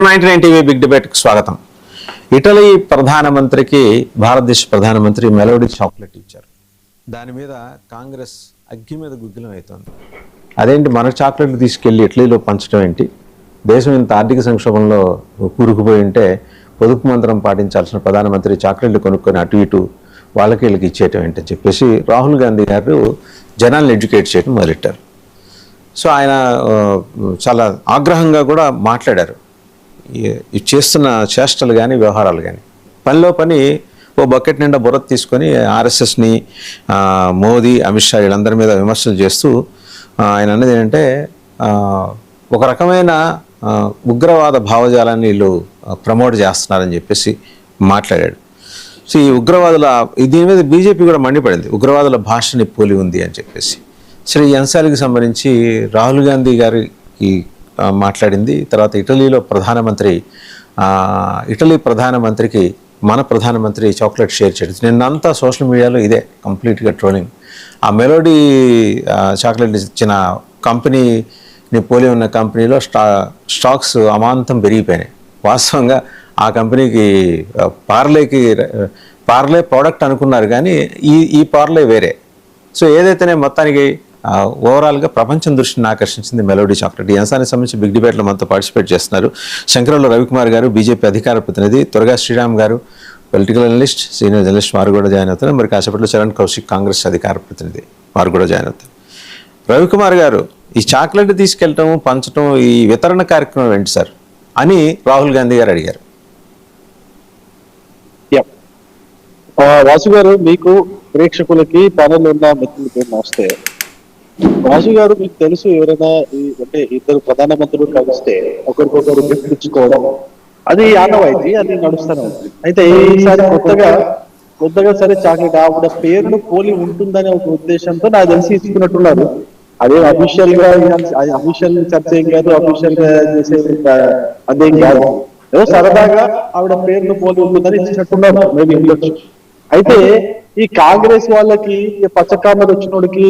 99 TV big debate కి స్వాగతం. Italy ప్రధానమంత్రికి భారతదేశ ప్రధానమంత్రి మెలోడీ చాక్లెట్ ఇచ్చారు. దాని మీద కాంగ్రెస్ అగ్గి మీద గుగ్గిలం అవుతోంది. అదేంటి మన చాక్లెట్లు తీసుకెళ్లి ఇటలీలో పంచడం ఏంటి? దేశం ఇంత ఆర్థిక సంక్షోభంలో కూరుకుపోయి ఉంటే పొదుపు మంత్రం పాటించాల్సిన ప్రధానమంత్రి చాక్లెట్లు కొనుక్కొని అటు ఇటు వాళ్ళకి వీళ్ళకి ఇచ్చేయటం ఏంటని చెప్పేసి రాహుల్ గాంధీ గారు జనాలను ఎడ్యుకేట్ చేయడం మొదలెట్టారు. సో ఆయన చాలా ఆగ్రహంగా కూడా మాట్లాడారు. చేస్తున్న చేష్టలు కానీ వ్యవహారాలు కానీ పనిలో పని ఓ బకెట్ నిండా బుర్ర తీసుకొని ఆర్ఎస్ఎస్ని మోదీ అమిత్ షా వీళ్ళందరి మీద విమర్శలు చేస్తూ ఆయన అన్నది ఏంటంటే ఒక రకమైన ఉగ్రవాద భావజాలాన్ని వీళ్ళు ప్రమోట్ చేస్తున్నారని చెప్పేసి మాట్లాడాడు. సో ఈ ఉగ్రవాదుల దీని మీద బీజేపీ కూడా మండిపడింది, ఉగ్రవాదుల భాషని పోలి ఉంది అని చెప్పేసి. సరే, ఈ అంశాలకు సంబంధించి రాహుల్ గాంధీ గారికి మాట్లాడింది. తర్వాత ఇటలీ ప్రధానమంత్రికి మన ప్రధానమంత్రి చాక్లెట్ షేర్ చేయడం నిన్నంతా సోషల్ మీడియాలో ఇదే కంప్లీట్గా ట్రోలింగ్. ఆ మెలోడీ చాక్లెట్ ఇచ్చిన కంపెనీని పోలి ఉన్న కంపెనీలో స్టాక్స్ అమాంతం పెరిగిపోయినాయి. వాస్తవంగా ఆ కంపెనీకి పార్లే ప్రోడక్ట్ అనుకున్నారు కానీ ఈ పార్లే వేరే. సో ఏదైతేనే మొత్తానికి ఓవరాల్గా ప్రపంచం దృష్టిని ఆకర్షించింది మెలోడీ చాక్లెట్. ఈ అంశానికి సంబంధించి బిగ్ డిబేట్లో మనతో పార్టిసిపేట్ చేస్తున్నారు శంకరంలో రవికుమార్ గారు, బీజేపీ అధికార ప్రతినిధి, త్వరగా శ్రీరామ్ గారు, పొలిటికల్ అనలిస్ట్, సీనియర్ జర్నలిస్ట్, వారు కూడా జాయిన్ అవుతారు. మరి కాసేపట్లో చరణ్ కౌశిక్, కాంగ్రెస్ అధికార ప్రతినిధి, వారు కూడా జాయిన్ అవుతారు. రవికుమార్ గారు, ఈ చాక్లెట్ తీసుకెళ్ళటం, పంచడం, ఈ వితరణ కార్యక్రమం ఏంటి సార్ అని రాహుల్ గాంధీ గారు అడిగారు. వాసు గారు, మీకు ప్రేక్షకులకి ప్యానెల్ ఉన్న మిత్రులకి నమస్తే. వాసు గారు, మీకు తెలుసు ఎవరైనా అంటే ఇద్దరు ప్రధానమంత్రులు కలిస్తే ఒకరికొకరు గిఫ్ట్ ఇచ్చుకోవడం అది ఆనవాయితీ, అది నడుస్తూనే ఉంది. అయితే ఈసారి కొత్తగా సరే చాక్లెట్ ఆవిడ పేరును పోలి ఉంటుందనే ఒక ఉద్దేశంతో నాకు తెలిసి ఇచ్చుకున్నట్టున్నారు. అదే అఫీషియల్ చర్చ ఏం కాదు, అఫీషియల్ గా చేసే అదేం కాదు, ఏదో సరదాగా ఆవిడ పేరును పోలి ఉంటుందని ఇచ్చినట్టున్నారు. మేబీ ఉండొచ్చు. అయితే ఈ కాంగ్రెస్ వాళ్ళకి పచ్చకామెర వచ్చినోడికి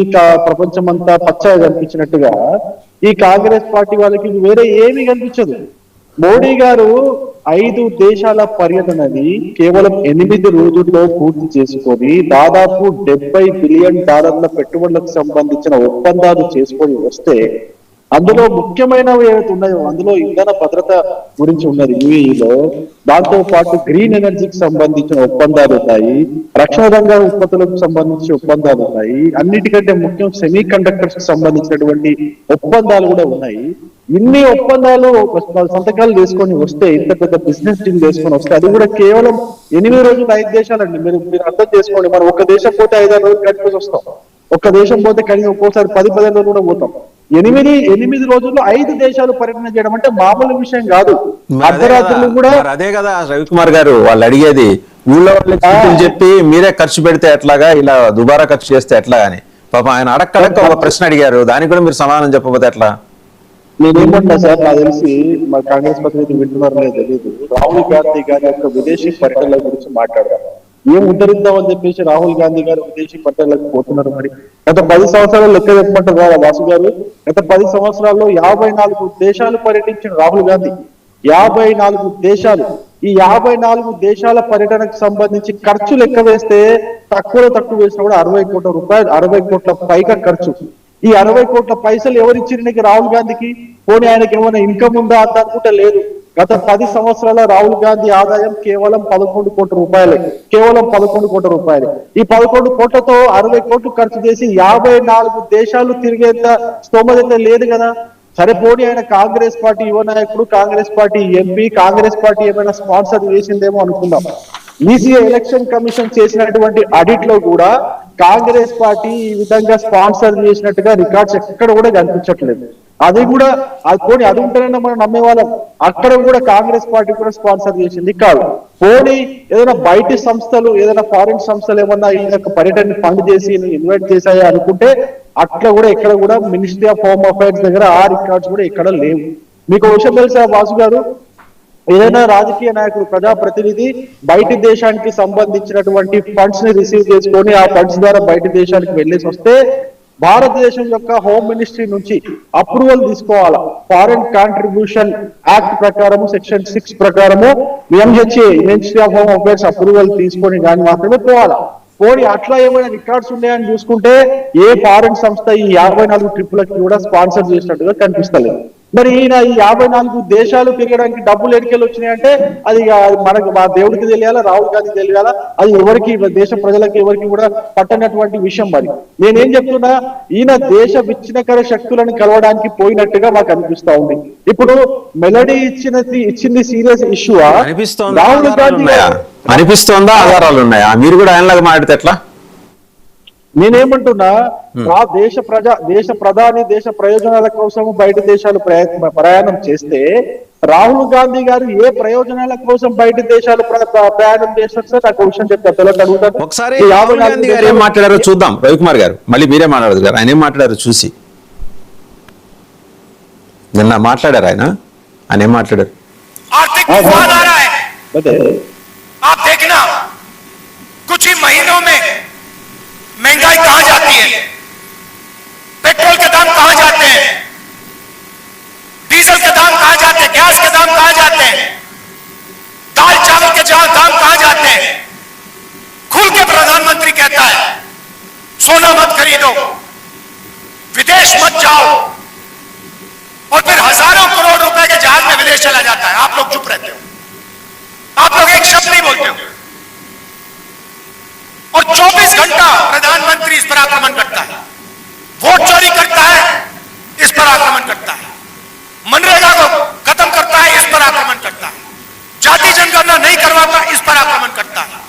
ప్రపంచం అంతా పచ్చగా కనిపించినట్టుగా ఈ కాంగ్రెస్ పార్టీ వాళ్ళకి వేరే ఏమీ కనిపించదు. మోడీ గారు 5 దేశాల పర్యటనని కేవలం 8 రోజుల్లో పూర్తి చేసుకొని దాదాపు $70 బిలియన్ పెట్టుబడులకు సంబంధించిన ఒప్పందాలు చేసుకొని వస్తే అందులో ముఖ్యమైనవి ఏవైతే ఉన్నాయో అందులో ఇంధన భద్రత గురించి ఉన్నది యూఏఈలో, దాంతో పాటు గ్రీన్ ఎనర్జీకి సంబంధించిన ఒప్పందాలు ఉన్నాయి, రక్షణ రంగ ఉత్పత్తులకు సంబంధించిన ఒప్పందాలు ఉన్నాయి, అన్నిటికంటే ముఖ్యం సెమీ కండక్టర్స్ కి సంబంధించినటువంటి ఒప్పందాలు కూడా ఉన్నాయి. ఇన్ని ఒప్పందాలు సంతకాలు చేసుకొని వస్తే, ఇంత పెద్ద బిజినెస్ డీల్ చేసుకొని వస్తే, అది కూడా కేవలం 8 రోజులు 5 దేశాలండి. మీరు అర్థం చేసుకోండి. మనం ఒక దేశం పోతే 5-6 రోజులు కలిపి వస్తాం, ఒక్క దేశం పోతే కనీసం ఒక్కోసారి 10-15 రోజులు కూడా పోతాం. 8 రోజుల్లో 5 దేశాలు పర్యటన చేయడం అంటే మామూలు విషయం కాదు. అర్ధరాత్రులు కూడా అదే కదా రవికుమార్ గారు వాళ్ళు అడిగేది, ఊళ్ళో వాళ్ళకి చెప్పి మీరే ఖర్చు పెడితే ఎట్లాగా, ఇలా దుబారా ఖర్చు చేస్తే ఎట్లా అని. పాపం ఆయన అడక్క ఒక ప్రశ్న అడిగారు, దానికి కూడా మీరు సమాధానం చెప్పకపోతే ఎట్లా? నేనేమంటా సార్, నాకు తెలిసి మా కాంగ్రెస్ ప్రతినిధి వింటున్నారో తెలియదు, రాహుల్ గాంధీ గారి యొక్క విదేశీ పర్యటనల గురించి మాట్లాడదాం. ఏం ఉద్ధరిద్దామని చెప్పేసి రాహుల్ గాంధీ గారు విదేశీ పర్యటనలకు పోతున్నారు. మరి గత 10 సంవత్సరాలు లెక్క చెప్పమంటారు వాసు గారు. గత 10 సంవత్సరాల్లో 54 దేశాలు పర్యటించిన రాహుల్ గాంధీ. 54 దేశాలు. ఈ 54 దేశాల పర్యటనకు సంబంధించి ఖర్చు లెక్క వేస్తే తక్కువ వేసినా కూడా 60 కోట్ల రూపాయలు, 60 కోట్ల పైగా ఖర్చు. ఈ 60 కోట్ల పైసలు ఎవరిచ్చినకి రాహుల్ గాంధీకి? పోనీ ఆయనకి ఏమైనా ఇన్కమ్ ఉందా అంత అనుకుంటే లేదు. గత 10 సంవత్సరాల రాహుల్ గాంధీ ఆదాయం కేవలం 11 కోట్ల రూపాయలే. కేవలం 11 కోట్ల రూపాయలు. ఈ 11 కోట్లతో 60 కోట్లు ఖర్చు చేసి 54 దేశాలు తిరిగేంత స్తోమత లేదు కదా. సరే, పోనీ ఆయన కాంగ్రెస్ పార్టీ యువ నాయకుడు, Congress party MP, Congress party ఏమైనా స్పాన్సర్ చేసిందేమో అనుకుందాం. ఈసీ ఎలక్షన్ కమిషన్ చేసినటువంటి ఆడిట్ లో కూడా కాంగ్రెస్ పార్టీ ఈ విధంగా స్పాన్సర్ చేసినట్టుగా రికార్డ్స్ ఎక్కడ కూడా కనిపించట్లేదు. అది కూడా పోనీ అది ఉంటేనే మనం నమ్మేవాళ్ళం. అక్కడ కూడా కాంగ్రెస్ పార్టీ కూడా స్పాన్సర్ చేసింది కాదు. పోనీ ఏదైనా బయటి సంస్థలు, ఏదైనా ఫారిన్ సంస్థలు ఏమన్నా ఈ యొక్క పర్యటన ఫండ్ చేసి ఇన్వైట్ చేశాయా అనుకుంటే అట్లా కూడా ఎక్కడ కూడా మినిస్ట్రీ ఆఫ్ హోమ్ అఫైర్స్ దగ్గర ఆ రికార్డ్స్ కూడా ఎక్కడ లేవు. మీకు విషయం తెలుసా వాసు గారు, ఏదైనా రాజకీయ నాయకుడు, ప్రజాప్రతినిధి బయటి దేశానికి సంబంధించినటువంటి ఫండ్స్ ని రిసీవ్ చేసుకొని ఆ ఫండ్స్ ద్వారా బయటి దేశానికి వెళ్ళేసి వస్తే భారతదేశం యొక్క హోమ్ మినిస్ట్రీ నుంచి అప్రూవల్ తీసుకోవాలా. ఫారెన్ కాంట్రిబ్యూషన్ యాక్ట్ ప్రకారము సెక్షన్ 6 ప్రకారము MHA ministry of home affairs approval తీసుకొని కానీ మాత్రమే పోవాలా. పోనీ అట్లా ఏమైనా రికార్డ్స్ ఉన్నాయని చూసుకుంటే ఏ ఫారెన్ సంస్థ ఈ 54 ట్రిప్పులకి కూడా స్పాన్సర్ చేసినట్టుగా కనిపిస్తలేదు. మరి ఈయన ఈ 54 దేశాలు తిరగడానికి డబ్బులు ఎడికెళ్ళి వచ్చినాయంటే అది మనకు మా దేవుడికి తెలియాలా, రాహుల్ గాంధీ తెలియాలా, అది ఎవరికి దేశ ప్రజలకి ఎవరికి కూడా పట్టనటువంటి విషయం. మరి నేనేం చెప్తున్నా, ఈయన దేశ విచ్ఛిన్నకర శక్తులను కలవడానికి పోయినట్టుగా మాకు అనిపిస్తా ఉంది. ఇప్పుడు మెలడీ ఇచ్చింది సీరియస్ ఇష్యూ. రాహుల్ గాంధీ అనిపిస్తోందా, ఆధారాలు ఉన్నాయా? మీరు కూడా ఆయనలాగా మాట్లాడితే ఎట్లా? నేనేమంటున్నా, దేశ ప్రధాని దేశ ప్రయోజనాల కోసం బయట దేశాలు ప్రయాణం చేస్తే రాహుల్ గాంధీ గారు ఏ ప్రయోజనాల కోసం బయట దేశాలు ప్రయాణం చేస్తారు సార్? నాకు విషయం చెప్తారు. ఒకసారి రాహుల్ గాంధీ గారు ఏం మాట్లాడారో చూద్దాం. రవికుమార్ గారు మళ్ళీ మీరే మాట్లాడదు గారు, ఆయన ఏం మాట్లాడారో చూసి. నిన్న మాట్లాడారు ఆయన ఏం మాట్లాడారు? आप देखना कुछ ही महीनों में महंगाई कहां जाती है, पेट्रोल के दाम कहां जाते हैं, डीजल के दाम कहां जाते हैं, गैस के दाम कहां जाते हैं, दाल चावल के दाम कहां जाते हैं। खुल के प्रधानमंत्री कहता है सोना मत खरीदो, विदेश मत जाओ, और फिर हजारों करोड़ रुपए के जहाज में विदेश चला जाता है। आप लोग चुप रहते हो, आप लोग एक शब्द नहीं बोलते हो, और 24 घंटा प्रधानमंत्री इस पर आक्रमण करता है। वोट चोरी करता है, इस पर आक्रमण करता है। मनरेगा को खत्म करता है, इस पर आक्रमण करता है। जाति जनगणना नहीं करवाता, इस पर आक्रमण करता है।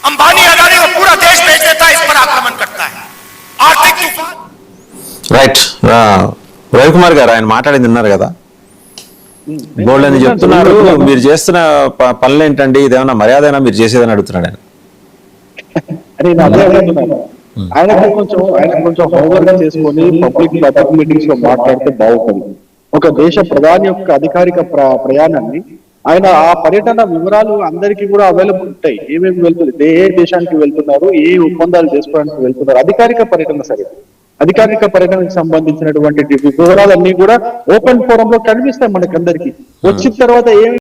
अंबानी अडानी को पूरा देश भेज देता है, इस पर आक्रमण करता है। आर्थिक तूफान। రైట్, రవికుమార్ గారు ఆయన మాట్లాడింది విన్నారు కదా. బోల్డ్ అని చెప్తున్నారు. మీరు చేస్తున్న పనులు ఏంటండి, ఇదేమన్నా మర్యాదైనా మీరు చేసేదని అడుగుతున్నాడు ఆయన. ఆయన కొంచెం హోంవర్క్ చేసుకొని పబ్లిక్ మీటింగ్స్ లో మాట్లాడితే బాగుంటుంది. ఒక దేశ ప్రధాని యొక్క అధికారిక ప్రయాణాన్ని ఆయన ఆ పర్యటన వివరాలు అందరికీ కూడా అవైలబుల్ ఉంటాయి. ఏమేమి వెళ్తుంది, ఏ దేశానికి వెళ్తున్నారు, ఏ ఒప్పందాలు చేసుకోవడానికి వెళ్తున్నారు, అధికారిక పర్యటన. సరే, అధికారిక పర్యటనకు సంబంధించినటువంటి వివరాలన్నీ కూడా ఓపెన్ ఫోరం లో కనిపిస్తాయి మనకందరికి. వచ్చిన తర్వాత ఏమి